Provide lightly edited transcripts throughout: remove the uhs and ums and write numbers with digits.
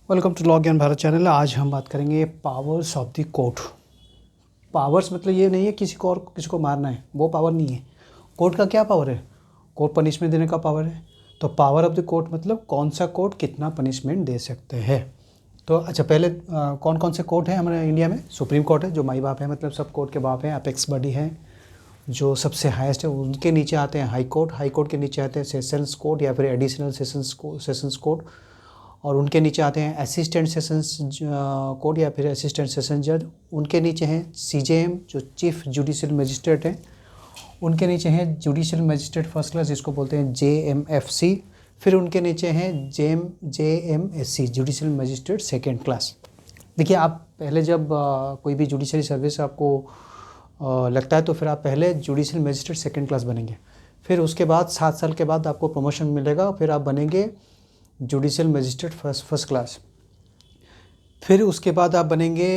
Welcome to law ज्ञान Bharat channel. आज हम बात करेंगे powers of the court. Powers मतलब ये नहीं है किसी को मारना है, वो पावर नहीं है। कोर्ट का क्या पावर है? कोर्ट पनिशमेंट देने का पावर है। तो पावर ऑफ द कोर्ट मतलब कौन सा कोर्ट कितना पनिशमेंट दे सकते हैं। तो अच्छा, पहले कौन कौन से कोर्ट हैं हमारे इंडिया में? सुप्रीम कोर्ट है, जो माई बाप है, मतलब सब कोर्ट के बाप हैं। अपेक्स बॉडी है जो सबसे हाईएस्ट है। उनके नीचे आते हैं हाई कोर्ट, हाई कोर्ट के नीचे आते हैं सेशंस कोर्ट या फिर एडिशनल सेशंस कोर्ट, और उनके नीचे आते हैं असिस्टेंट सेशंस कोर्ट या फिर असिस्टेंट सेशन जज। उनके नीचे हैं सीजेएम जो चीफ जुडिशियल मजिस्ट्रेट हैं। उनके नीचे हैं जुडिशियल मजिस्ट्रेट फर्स्ट क्लास जिसको बोलते हैं जेएमएफसी। फिर उनके नीचे हैं जेएमएससी जुडिशियल मजिस्ट्रेट सेकेंड क्लास। देखिए, आप पहले जब कोई भी जुडिशरी सर्विस आपको लगता है तो फिर आप पहले जुडिशियल मजिस्ट्रेट सेकेंड क्लास बनेंगे। फिर उसके बाद 7 साल के बाद आपको प्रमोशन मिलेगा, फिर आप बनेंगे जुडिशियल मजिस्ट्रेट फर्स्ट क्लास। फिर उसके बाद आप बनेंगे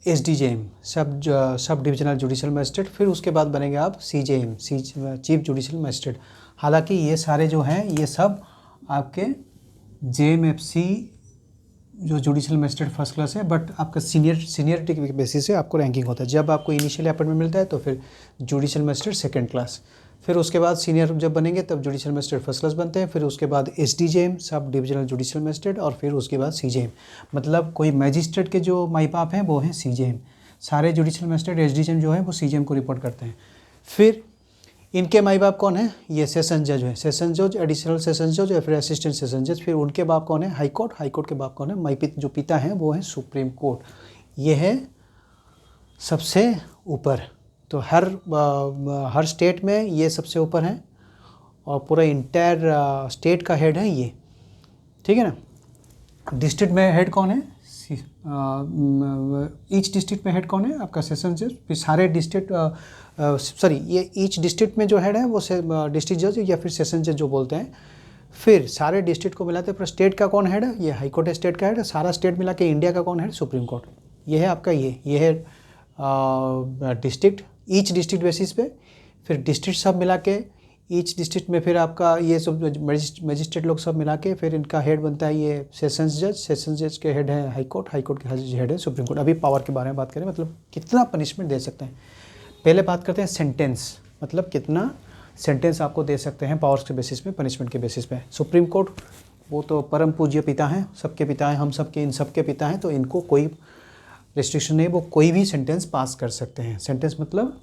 SDJM sub divisional judicial magistrate. फिर उसके बाद बनेंगे आप सीजेएम चीफ जुडिशियल मजिस्ट्रेट। हालांकि ये सारे जो हैं ये सब आपके जेएमएफसी जो जुडिशियल मजिस्ट्रेट फर्स्ट क्लास है, बट आपका सीनियरिटी के बेसिस से आपको रैंकिंग होता है। जब आपको इनिशियली अपॉइंटमेंट मिलता है तो फिर जुडिशियल मजिस्ट्रेट सेकेंड क्लास। फिर उसके बाद सीनियर जब बनेंगे तब जुडिशियल मजिस्ट्रेट फर्स्ट क्लास बनते हैं। फिर उसके बाद SDJM sub divisional judicial magistrate, और फिर उसके बाद सीजेएम। मतलब कोई मैजिस्ट्रेट के जो माई बाप हैं वो हैं सीजेएम। सारे जुडिशियल मजिस्ट्रेट एसडीजेएम जो है वो सीजेएम को रिपोर्ट करते हैं। फिर इनके माई बाप कौन है? ये सेशन जज है, सेशन जज, एडिशनल सेशन जज या फिर असिस्टेंट सेशन जज। फिर उनके बाप कौन है? High court. हाई कोर्ट के बाप कौन है? जो पिता हैं वो है सुप्रीम कोर्ट। ये है सबसे ऊपर। तो हर स्टेट में ये सबसे ऊपर हैं और पूरा इंटायर स्टेट का हेड है ये, ठीक है ना। डिस्ट्रिक्ट में हेड कौन है? ईच डिस्ट्रिक्ट में हेड कौन है? आपका सेशन जज। फिर सारे डिस्ट्रिक्ट ये ईच डिस्ट्रिक्ट में जो हेड है वो डिस्ट्रिक्ट जज या फिर सेशन जज जो बोलते हैं। फिर सारे डिस्ट्रिक्ट को मिलाते हैं, स्टेट का कौन हेड है? ये हाई कोर्ट है, स्टेट का हेड है। सारा स्टेट मिला के इंडिया का कौन है? Supreme court. ये है आपका ये है डिस्ट्रिक्ट, ईच डिस्ट्रिक्ट बेसिस पे। फिर डिस्ट्रिक्ट सब मिला के ईच डिस्ट्रिक्ट में फिर आपका ये सब मजिस्ट्रेट लोग सब मिला के फिर इनका हेड बनता है ये सेशंस जज। सेशंस जज के हेड है हाई कोर्ट, हाई कोर्ट के हेड है सुप्रीम कोर्ट। अभी पावर के बारे में बात करें, मतलब कितना पनिशमेंट दे सकते हैं। पहले बात करते हैं सेंटेंस, मतलब कितना सेंटेंस आपको दे सकते हैं पावर्स के बेसिस पे, पनिशमेंट के बेसिस पे। सुप्रीम कोर्ट वो तो परम पूज्य पिता हैं, सबके पिता हैं, हम सबके इन सबके पिता हैं, तो इनको कोई रिस्ट्रिक्शन नहीं, वो कोई भी सेंटेंस पास कर सकते हैं। सेंटेंस मतलब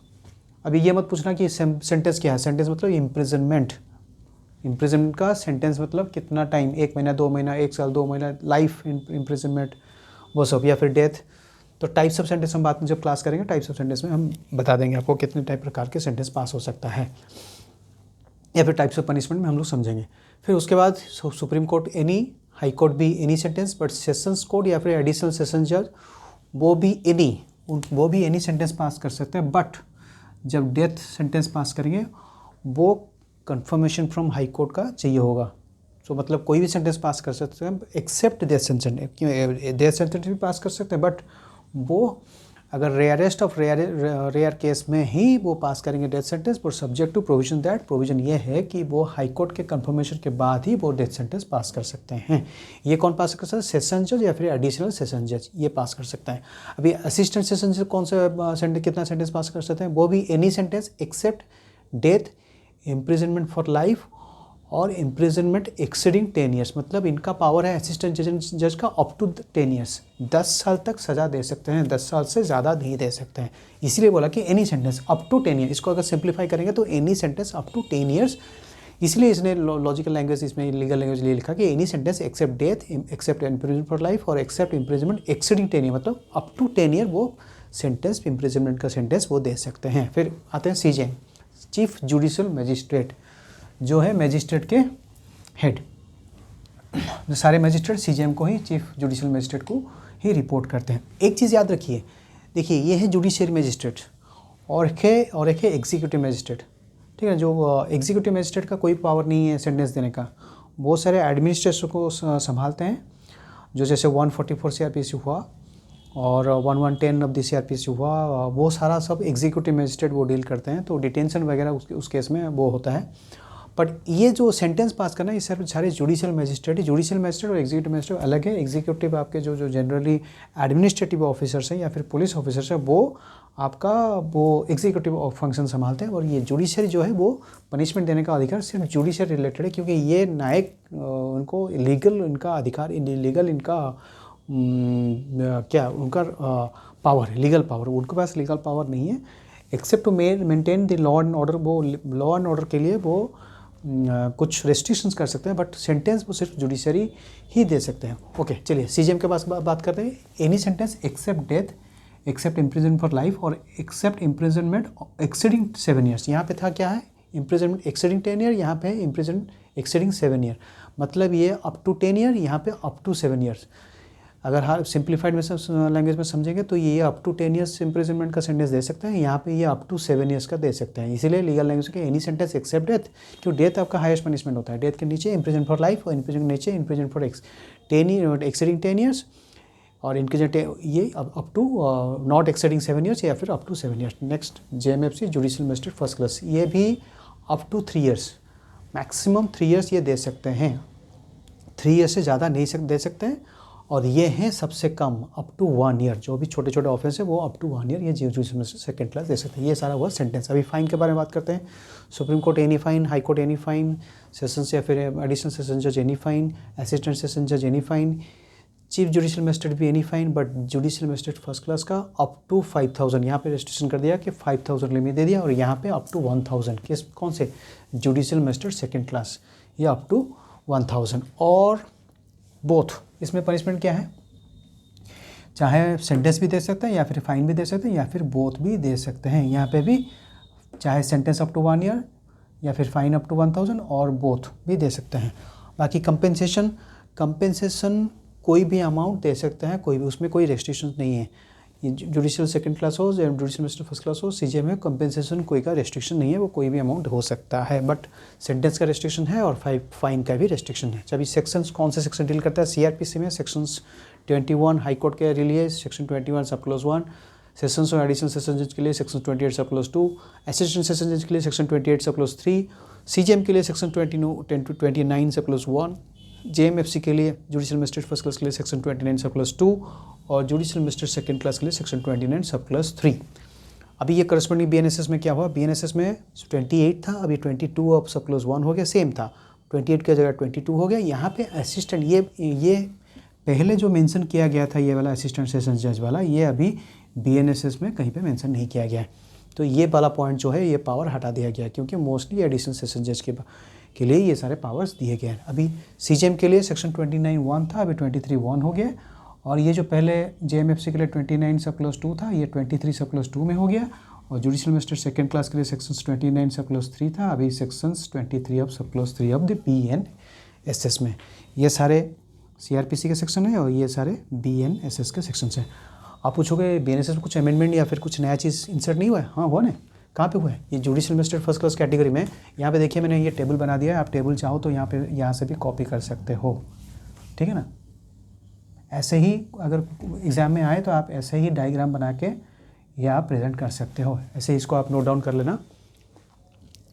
अभी ये मत पूछना कि सेंटेंस क्या है। सेंटेंस मतलब इम्प्रिजनमेंट। इम्प्रिजनमेंट का सेंटेंस मतलब कितना टाइम, 1 महीना, 2 महीना, 1 साल, 2 महीना, लाइफ इम्प्रिजनमेंट, वो सब, या फिर डेथ। तो टाइप्स ऑफ सेंटेंस हम बाद में जब क्लास करेंगे टाइप्स ऑफ सेंटेंस में हम बता देंगे आपको कितने टाइप प्रकार के सेंटेंस पास हो सकता है, या फिर टाइप्स ऑफ पनिशमेंट में हम लोग समझेंगे। फिर उसके बाद supreme court any, high court भी any sentence, but sessions court या फिर एडिशनल सेशन जज वो भी एनी सेंटेंस पास कर सकते हैं। बट जब डेथ सेंटेंस पास करेंगे वो कंफर्मेशन फ्रॉम हाई कोर्ट का चाहिए होगा। तो मतलब कोई भी सेंटेंस पास कर सकते हैं except death sentence. Death sentence भी पास कर सकते हैं, बट वो अगर रेयरेस्ट ऑफ रेयर केस में ही वो पास करेंगे डेथ सेंटेंस, पर subject to provision. That provision ये है कि वो हाई कोर्ट के कंफर्मेशन के बाद ही वो डेथ सेंटेंस पास कर सकते हैं। ये कौन पास कर सकता है? सेशन जज या फिर एडिशनल सेशन जज, ये पास कर सकता है। अभी असिस्टेंट सेशन जज कौन सा सेंटेंस, कितना सेंटेंस पास कर सकते हैं? वो भी any sentence except death, imprisonment for life और इम्प्रिजनमेंट एक्सीडिंग 10 ईयर्स। मतलब इनका पावर है असिस्टेंट जज का अप टू 10 ईयर्स, 10 साल तक सज़ा दे सकते हैं, 10 साल से ज़्यादा नहीं दे सकते हैं। इसीलिए बोला कि any sentence up to 10 year. इसको अगर सिंप्लीफाई करेंगे तो any sentence up to 10 years. इसलिए इसने लॉजिकल लैंग्वेज, इसमें लीगल लैंग्वेज लिए लिखा कि any sentence except death, except imprisonment for life और एक्सेप्ट इम्प्रिजनमेंट एक्सीडिंग 10 ईयर, मतलब अप टू 10 ईयर वो सेंटेंस, इम्प्रिजनमेंट का सेंटेंस वो दे सकते हैं। फिर आते हैं सीजेएम, चीफ जुडिशियल मजिस्ट्रेट, जो है मजिस्ट्रेट के हेड। जो सारे मजिस्ट्रेट सीजेएम को ही, चीफ जुडिशियल मजिस्ट्रेट को ही रिपोर्ट करते हैं। एक चीज़ याद रखिए, देखिए ये है जुडिशियरी मजिस्ट्रेट और एक है एग्जीक्यूटिव मजिस्ट्रेट, ठीक है। जो एग्जीक्यूटिव मजिस्ट्रेट का कोई पावर नहीं है सेंटेंस देने का, बहुत सारे एडमिनिस्ट्रेशन को संभालते हैं। जो जैसे 144 CRPC हुआ और 1110 ऑफ द CRPC हुआ, वो सारा सब एग्जीक्यूटिव मजिस्ट्रेट वो डील करते हैं। तो डिटेंशन वगैरह उस केस में वो होता है। बट ये जो सेंटेंस पास करना ये सिर्फ सारे जुडिशियल मैजिस्ट्रेट और एग्जीक्यूटिव मैजिस्ट्रेट अलग है। एग्जीक्यूटिव आपके जो जनरली एडमिनिस्ट्रेटिव ऑफिसर्स हैं या फिर पुलिस ऑफिसर्स हैं वो आपका वो एग्जीक्यूटिव फंक्शन संभालते हैं, और ये जुडिशरी जो है वो पनिशमेंट देने का अधिकार सिर्फ जुडिशरी रिलेटेड है, क्योंकि ये न्यायिक उनको लीगल इनका अधिकार लीगल इनका क्या उनका पावर है, लीगल पावर, उनके पास लीगल पावर नहीं है except to maintain the law and order. वो लॉ एंड ऑर्डर के लिए वो कुछ रेस्ट्रिक्शंस कर सकते हैं, बट सेंटेंस वो सिर्फ जुडिशरी ही दे सकते हैं। ओके चलिए सीजीएम के पास बात करते हैं। Any sentence except death, except imprisonment for life और एक्सेप्ट इम्प्रिजनमेंट एक्सीडिंग 7 ईयर्स। यहाँ पे था क्या है, इम्प्रिजनमेंट एक्सीडिंग 10 ईयर, यहाँ पे है इम्प्रिजनमेंट एक्सीडिंग 7 ईयर, मतलब ये अप टू 10 ईयर, यहाँ पे अप टू 7 ईयर्स। अगर हाँ सिंप्लीफाइड में लैंग्वेज में समझेंगे तो ये अप टू 10 ईयर्स इम्प्रिजनमेंट का सेंटेंस दे सकते हैं, यहाँ पे ये अप टू 7 ईयर्स का दे सकते हैं। इसीलिए लीगल लैंग्वेज के एनी सेंटेंस एक्सेप्ट डेथ, क्यों डेथ आपका हाईएस्ट पनिशमेंट होता है, डेथ के नीचे इम्प्रिजन फॉर लाइफ और इम्प्रिजन के नीचे इम्प्रिजन फॉर एक्सीडिंग 10 ईयर्स और इनके ये up to not exceeding 7 years या फिर up to 7 years. Next JMFC judicial magistrate first class, ये भी up to 3 years, maximum 3 years ये दे सकते हैं, 3 ईयर्स से ज़्यादा नहीं दे सकते हैं, और ये हैं सबसे कम अप टू 1 ईयर। जो भी छोटे छोटे ऑफेंस है वो अप टू 1 ईयर ये जुडिशियल मैजिस्ट्रेट सेकंड क्लास दे सकते हैं। ये सारा हुआ सेंटेंस। अभी फाइन के बारे में बात करते हैं। Supreme court any fine, high court any fine, sessions या फिर एडिशनल सेशन जज एनी फाइन, असिस्टेंट सेशन जज any fine, chief judicial magistrate भी any fine, but judicial magistrate first class का अप टू 5000, यहाँ पे रेस्ट्रिक्शन कर दिया कि 5000 लिमिट दे दिया, और यहाँ पे अप टू 1000 किस कौन से जुडिशियल मैजिस्ट्रेट सेकंड क्लास, ये अप टू 1000। और बोथ इसमें पनिशमेंट क्या है, चाहे सेंटेंस भी दे सकते हैं या फिर फाइन भी दे सकते हैं या फिर बोथ भी दे सकते हैं। यहाँ पे भी चाहे सेंटेंस अप टू 1 ईयर या फिर फाइन अप टू 1000 और बोथ भी दे सकते हैं। बाकी कंपेंसेशन कोई भी अमाउंट दे सकते हैं, कोई भी उसमें कोई रेस्ट्रिक्शन नहीं है। ये जुडिशियल सेकंड क्लास हो या जुडिशियल मैजिस्ट्रेट फर्स्ट क्लास हो, सीजीएम में कंपेंसेशन कोई का रेस्ट्रिक्शन नहीं है, वो कोई भी अमाउंट हो सकता है, बट सेंटेंस का रेस्ट्रिक्शन है और फाइन का भी रेस्ट्रिक्शन है। अभी सेक्शंस कौन से सेक्शन डील करता है, सीआरपीसी में सेक्शंस 21 हाई कोर्ट के लिए सेक्शन 21 सब क्लोज 1, सेशंस और एडिशनल सेशन जज के लिए सेक्शन 28 सब क्लोज 2, असिस्टेंट सेशन जज के लिए सेक्शन 28 सब क्लोज 3, सीजीएम के लिए सेक्शन 29 सब क्लोज 1, जेएमएफसी के लिए जुडिशियल मैजिस्ट्रेट फर्स्ट क्लास के लिए सेक्शन 29 सब क्लास 2 और जुडिशियल मैजिस्ट्रेट सेकंड क्लास के लिए सेक्शन 29 सब क्लास 3। अभी ये करस्पॉन्डिंग बीएनएसएस में क्या हुआ, बीएनएसएस में 28 था, अभी 22 अब सब क्लास 1 हो गया, सेम था 28 की जगह 22 हो गया। यहाँ पे असिस्टेंट ये पहले जो मेंशन किया गया था ये वाला असिस्टेंट सेशन जज वाला, ये अभी बीएनएसएस में कहीं पे मेंशन नहीं किया गया है, तो ये वाला पॉइंट जो है ये पावर हटा दिया गया है, क्योंकि मोस्टली एडिशनल सेशन जज के लिए ये सारे पावर्स दिए गए हैं। अभी सीजीएम के लिए सेक्शन 29(1) था, अभी 23(1) हो गया, और ये जो पहले जेएमएफसी के लिए 29 सब क्लोज 2 था, ये 23 सब क्लोज 2 में हो गया, और जुडिशियल मैजिस्ट्रेट सेकंड क्लास के लिए सेक्शंस 29 सब क्लोज 3 था, अभी सेक्शंस 23 अब सब क्लोज 3 अब द बीएनएसएस में। ये सारे सीआरपीसी के सेक्शन है और ये सारे बीएनएसएस के सेक्शंस हैं। आप पूछोगे बीएनएसएस में कुछ अमेंडमेंट या फिर कुछ नया चीज़ इंसर्ट नहीं हुआ है? हाँ हुआ ना, कहाँ पे हुआ है, ये judicial magistrate first class category में। यहाँ पे देखिए मैंने ये टेबल बना दिया है, आप टेबल चाहो तो यहाँ से भी कॉपी कर सकते हो, ठीक है ना। ऐसे ही अगर एग्ज़ाम में आए तो आप ऐसे ही डायग्राम बना के या आप प्रेजेंट कर सकते हो, ऐसे इसको आप नोट डाउन कर लेना।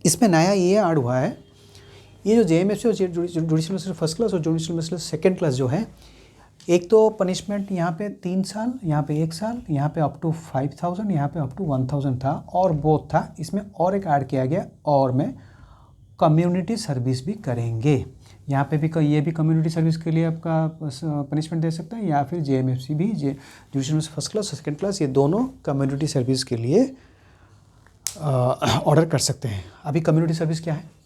इसमें नया ये ऐड हुआ है, ये जो जेएमएफसी और जुडिशियल मैजिस्ट्रेट फर्स्ट क्लास और जुडिशियल मैजिस्ट्रेट सेकंड क्लास जो है, एक तो पनिशमेंट यहाँ पे 3 साल, यहाँ पे 1 साल, यहाँ पे अप टू 5000, यहाँ पे अप टू 1000 था, और बोथ था। इसमें और एक ऐड किया गया, और में कम्युनिटी सर्विस भी करेंगे। यहाँ पे भी ये भी कम्युनिटी सर्विस के लिए आपका पनिशमेंट दे सकता है, या फिर जेएमएफसी भी judicial first class second class ये दोनों कम्युनिटी सर्विस के लिए ऑर्डर कर सकते हैं। अभी कम्युनिटी सर्विस क्या है,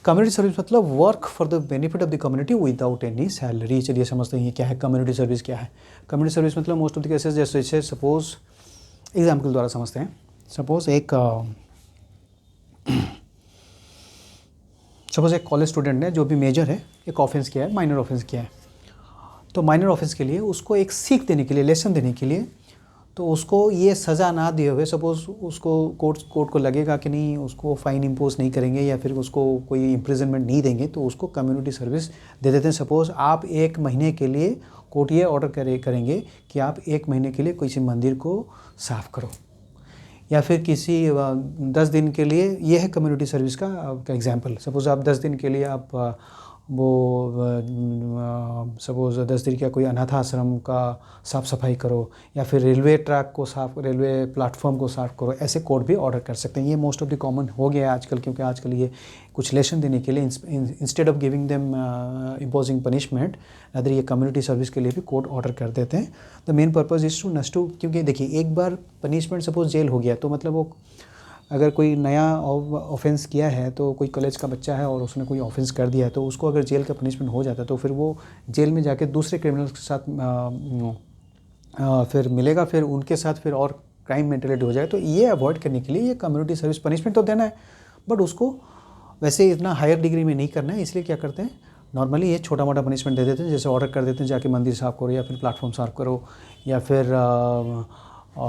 कम्युनिटी सर्विस मतलब work for the benefit of the community without any salary. चलिए समझते हैं ये क्या है, कम्युनिटी सर्विस क्या है। कम्युनिटी सर्विस मतलब मोस्ट ऑफ द केसेस जैसे सपोज एग्जाम्पल द्वारा समझते हैं। सपोज एक कॉलेज स्टूडेंट ने जो भी मेजर है एक ऑफेंस किया है, माइनर ऑफेंस किया है, तो माइनर ऑफेंस के लिए उसको एक सीख देने के लिए, लेसन देने के लिए, तो उसको ये सज़ा ना दिए हुए, सपोज़ उसको कोर्ट को लगेगा कि नहीं उसको फ़ाइन इम्पोज नहीं करेंगे या फिर उसको कोई इम्प्रिजनमेंट नहीं देंगे, तो उसको कम्युनिटी सर्विस दे देते हैं। सपोज़ आप 1 महीने के लिए कोर्ट ये ऑर्डर करेंगे कि आप 1 महीने के लिए किसी मंदिर को साफ़ करो, या फिर किसी 10 दिन के लिए, ये है कम्युनिटी सर्विस का एग्जांपल। सपोज़ आप 10 दिन के लिए आप सपोज़ 10 दिन का कोई अनाथ आश्रम का साफ़ सफाई करो, या फिर रेलवे ट्रैक को रेलवे प्लेटफॉर्म को साफ़ करो, ऐसे कोड भी ऑर्डर कर सकते हैं। ये मोस्ट ऑफ द कॉमन हो गया है आजकल, क्योंकि आजकल ये कुछ लेसन देने के लिए instead of giving them imposing punishment, other ये कम्युनिटी सर्विस के लिए भी कोड ऑर्डर कर देते हैं। The main purpose is to नस्ट टू, क्योंकि देखिए एक बार पनिशमेंट सपोज जेल हो गया तो मतलब वो अगर कोई नया ऑफेंस किया है, तो कोई कॉलेज का बच्चा है और उसने कोई ऑफेंस कर दिया है, तो उसको अगर जेल का पनिशमेंट हो जाता है तो फिर वो जेल में जाके दूसरे क्रिमिनल्स के साथ फिर मिलेगा, फिर उनके साथ फिर और क्राइम मेंटेलिटी हो जाए। तो ये अवॉइड करने के लिए ये कम्युनिटी सर्विस पनिशमेंट तो देना है, बट उसको वैसे इतना हायर डिग्री में नहीं करना है। इसलिए क्या करते हैं, नॉर्मली ये छोटा मोटा पनिशमेंट दे देते हैं, जैसे ऑर्डर कर देते हैं जाके मंदिर साफ़ करो, या फिर प्लेटफॉर्म साफ़ करो, या फिर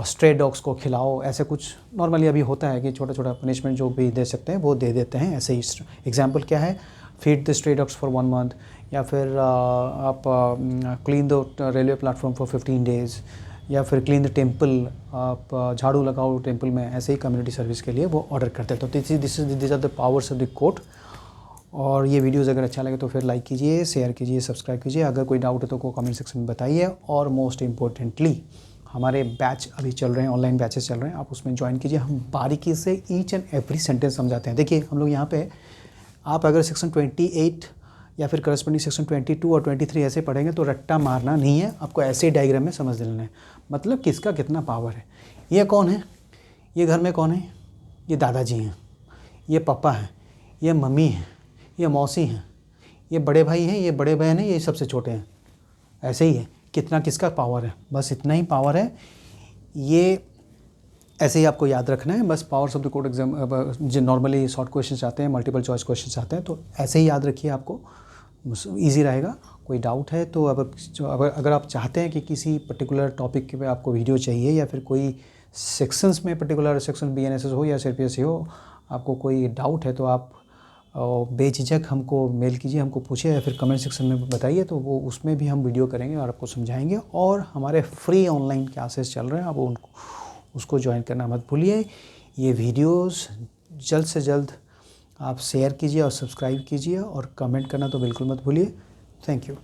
स्ट्रे डॉग्स को खिलाओ। ऐसे कुछ नॉर्मली अभी होता है कि छोटा छोटा पनिशमेंट जो भी दे सकते हैं वो दे देते हैं। ऐसे ही एग्जांपल क्या है, feed the stray dogs for 1 month, या फिर आप clean the railway platform for 15 days, या फिर क्लीन द टेम्पल, आप झाड़ू लगाओ टेम्पल में। ऐसे ही कम्युनिटी सर्विस के लिए वो ऑर्डर करते हैं। तो this are the powers of the court. और ये वीडियोज़ अगर अच्छा लगे तो फिर लाइक कीजिए, शेयर कीजिए, सब्सक्राइब कीजिए। अगर कोई डाउट है तो कमेंट सेक्शन में बताइए। और मोस्ट इम्पोर्टेंटली हमारे बैच अभी चल रहे हैं, ऑनलाइन बैचेस चल रहे हैं, आप उसमें ज्वाइन कीजिए। हम बारीकी से ईच एंड एवरी सेंटेंस समझाते हैं। देखिए हम लोग यहाँ पे, आप अगर सेक्शन 28 या फिर करस्पॉन्डिंग सेक्शन 22 और 23 ऐसे पढ़ेंगे तो रट्टा मारना नहीं है, आपको ऐसे डायग्राम में समझ लेना है, मतलब किसका कितना पावर है। ये कौन है, ये घर में कौन है, ये दादाजी हैं, ये पापा हैं, ये मम्मी हैं, ये मौसी हैं, ये बड़े भाई हैं, ये बड़े बहन हैं, ये सबसे छोटे हैं। ऐसे ही है, कितना किसका पावर है, बस इतना ही पावर है। ये ऐसे ही आपको याद रखना है बस। Powers of the court exam जो नॉर्मली शॉर्ट क्वेश्चन आते हैं, मल्टीपल चॉइस क्वेश्चन आते हैं, तो ऐसे ही याद रखिए, आपको ईजी रहेगा। कोई डाउट है तो अगर आप चाहते हैं कि किसी पर्टिकुलर टॉपिक पे आपको वीडियो चाहिए, या फिर कोई सेक्शंस में पर्टिकुलर सेक्शन BNSS हो या CRPS हो, आपको कोई डाउट है तो आप बेझिझक हमको मेल कीजिए, हमको पूछिए, या फिर कमेंट सेक्शन में बताइए, तो वो उसमें भी हम वीडियो करेंगे और आपको समझाएंगे। और हमारे फ्री ऑनलाइन क्लासेस चल रहे हैं, आप उनको उसको ज्वाइन करना मत भूलिए। ये वीडियोस जल्द से जल्द आप शेयर कीजिए और सब्सक्राइब कीजिए, और कमेंट करना तो बिल्कुल मत भूलिए। Thank you.